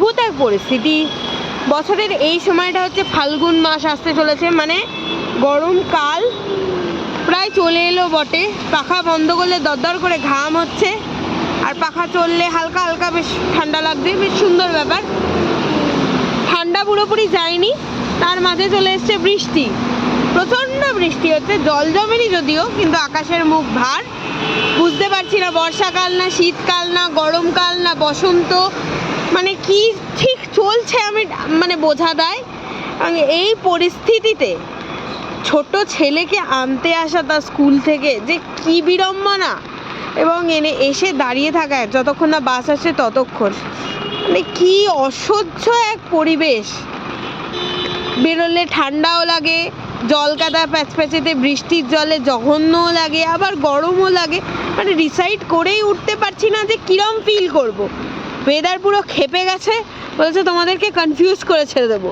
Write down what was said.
অদ্ভুত এক পরিস্থিতি। বছরের এই সময়টা হচ্ছে ফাল্গুন মাস আসতে চলেছে, মানে গরমকাল প্রায় চলে এলো বটে। পাখা বন্ধ করলে দরদর করে ঘাম হচ্ছে, আর পাখা চললে হালকা হালকা বেশ ঠান্ডা লাগছে, বেশ সুন্দর ব্যাপার। ঠান্ডা পুরোপুরি যায়নি, তার মাঝে চলে এসছে বৃষ্টি। প্রচণ্ড বৃষ্টি হচ্ছে, জল জমেনি যদিও, কিন্তু আকাশের মুখ ভার। বুঝতে পারছি না বর্ষাকাল না শীতকাল না গরমকাল না বসন্ত, মানে কি ঠিক চলছে আমি মানে বোঝা দেয়। এই পরিস্থিতিতে ছোট ছেলেকে আনতে আসা তার স্কুল থেকে যে কি বিড়ম্বনা, এবং এসে দাঁড়িয়ে থাকা যতক্ষণ না বাস আসে ততক্ষণ, মানে কি অসহ্য এক পরিবেশ। বেরোলে ঠান্ডাও লাগে, জল কাদা প্যাচপ্যাচেতে বৃষ্টির জলে জঘন্যও লাগে, আবার গরমও লাগে। মানে ডিসাইড করেই উঠতে পারছি না যে কিরম ফিল করব। ওয়েদার পুরো খেপে গেছে, বলছে তোমাদেরকে কনফিউজ করে ছেড়ে দেবো।